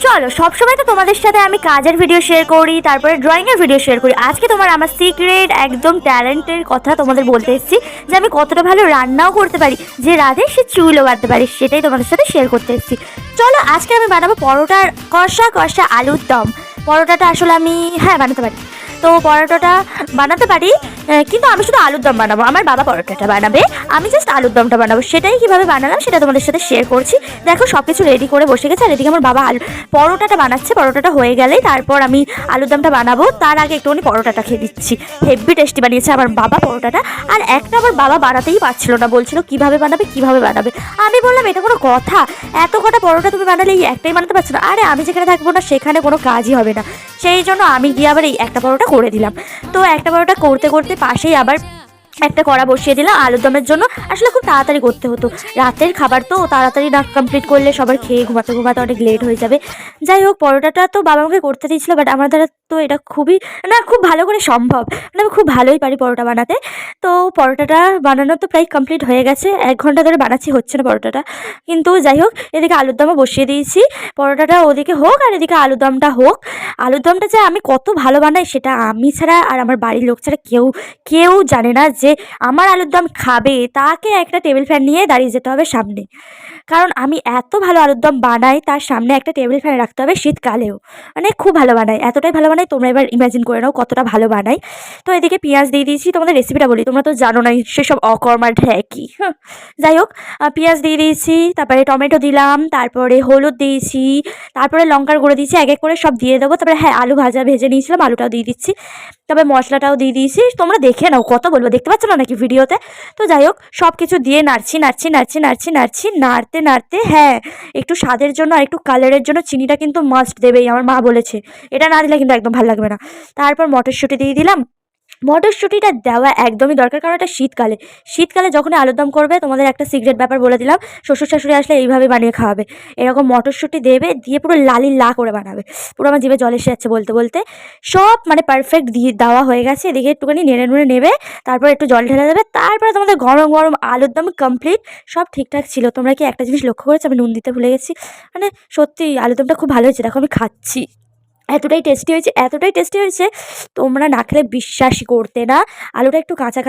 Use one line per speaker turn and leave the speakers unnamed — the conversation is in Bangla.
চলো সবসময় তো তোমাদের সাথে আমি কাজের ভিডিও শেয়ার করি, তারপরে ড্রয়িংয়ের ভিডিও শেয়ার করি। আজকে আমার সিক্রেট একদম ট্যালেন্টের কথা তোমাদের বলতে এসেছি, যে আমি কতটা ভালো রান্নাও করতে পারি, যে রাধে সে চুলও বাঁধতে পারি, সেটাই তোমাদের সাথে শেয়ার করতে এসেছি। চলো আজকে আমি বানাবো পরোটার কষা কষা আলুর দম। পরোটাটা আসলে আমি বানাতে পারি, তো পরোটাটা বানাতে পারি, কিন্তু আমি শুধু আলুর দম বানাবো, আমার বাবা পরোটাটা বানাবে, আমি জাস্ট আলুর দমটা বানাবো। সেটাই কীভাবে বানালাম সেটা তোমাদের সাথে শেয়ার করছি। দেখো সব কিছু রেডি করে বসে গেছে, আর এদিকে আমার বাবা পরোটাটা বানাচ্ছে। পরোটাটা হয়ে গেলেই তারপর আমি আলুর দমটা বানাবো। তার আগে একটুখানি পরোটাটা খেয়ে দিচ্ছি। হেভি টেস্টি বানিয়েছে আমার বাবা পরোটাটা। আর একটা আমার বাবা বানাতেই পারছিল না, বলছিল কীভাবে বানাবে কীভাবে বানাবে। আমি বললাম এটা কোনো কথা, এত কটা পরোটা তুমি বানালে এই একটাই বানাতে পারছো না? আরে আমি যেখানে থাকবো না সেখানে কোনো কাজই হবে না, সেই জন্য আমি গিয়ে আবার এই একটা পরোটা করে দিলাম। তো একটা পরোটা করতে করতে পাশেই আবার একটা কড়া বসিয়ে দিলাম আলুর দমের জন্য। আসলে খুব তাড়াতাড়ি করতে হতো, রাতের খাবার তো তাড়াতাড়ি না কমপ্লিট করলে সবার খেয়ে ঘুমাতে ঘুমাতে অনেক লেট হয়ে যাবে। যাই হোক, পরোটাটা তো বাবা আমাকে করতে দিয়েছিলো, বাট আমার দ্বারা তো এটা খুব ভালো করে সম্ভব, আমি খুব ভালোই পারি পরোটা বানাতে। তো পরোটাটা বানানো তো প্রায় কমপ্লিট হয়ে গেছে, 1 ঘন্টা ধরে বানাচ্ছি, হচ্ছে না পরোটাটা। কিন্তু যাই হোক, এদিকে আলুর দমও বসিয়ে দিয়েছি। পরোটাটা ওদিকে হোক আর এদিকে আলুর দমটা হোক। আলুর দমটা যে আমি কত ভালো বানাই সেটা আমি ছাড়া আর আমার বাড়ির লোক ছাড়া কেউ জানে না। যে আমার আলুর দম খাবে তাকে একটা টেবিল ফ্যান নিয়ে দাঁড়িয়ে যেতে হবে সামনে, কারণ আমি এত ভালো আলুর দম বানাই, তার সামনে একটা টেবিল ফ্যান রাখতে হবে শীতকালেও। মানে খুব ভালো বানাই, এতটাই ভালো বানাই তোমরা এবার ইমাজিন করে নাও কতটা ভালো বানাই। তো এদিকে পেঁয়াজ দিয়ে দিয়েছি, তোমাদের রেসিপিটা বলি, তোমরা তো জানো না সেসব অকর্মার ঢ্যাকি। যাই হোক, পেঁয়াজ দিয়ে দিয়েছি, তারপরে টমেটো দিলাম, তারপরে হলুদ দিয়েছি, তারপরে লঙ্কার গুঁড়ো দিয়েছি, এক এক করে সব দিয়ে দেবো। তারপরে আলু ভেজে নিয়েছিলাম, আলুটাও দিয়ে দিচ্ছি, তবে মশলাটাও দিয়ে দিয়েছি। তোমরা দেখে নাও, কত বলবো, দেখতে পাচ্ছ না নাকি ভিডিওতে? তো যাই হোক, সব কিছু দিয়ে নাড়তে নাড়তে একটু স্বাদের জন্য আর একটু কালারের জন্য চিনিটা কিন্তু মাস্ট দেবেই, আমার মা বলেছে, এটা না দিলে কিন্তু একদম ভালো লাগবে না। তারপর মটরশুঁটি দিয়ে দিলাম। মটরশুঁটিটা দেওয়া একদমই দরকার, কারণ এটা শীতকালে যখন আলুর দম করবে, তোমাদের একটা সিক্রেট ব্যাপার বলে দিলাম, শ্বশুর শাশুড়ি আসলে এইভাবে বানিয়ে খাওয়াবে, এরকম মটরশুঁটি দেবে, দিয়ে পুরো লা করে বানাবে। পুরো আমার জিভে জল এসে যাচ্ছে বলতে বলতে। সব পারফেক্ট দিয়ে দেওয়া হয়ে গেছে, এদিকে একটুখানি নেড়ে নেবে, তারপর একটু জল ঢেলে দেবে, তারপরে তোমাদের গরম গরম আলুর দম কমপ্লিট। সব ঠিকঠাক ছিল। তোমরা কি একটা জিনিস লক্ষ্য করেছো? আমি নুন দিতে ভুলে গেছি। মানে সত্যি আলুর দমটা খুব ভালো হয়েছে, দেখো আমি খাচ্ছি, এতটাই টেস্টি হয়েছে তোমরা না খেলে বিশ্বাসই করতে না। আলুটা একটু কাঁচা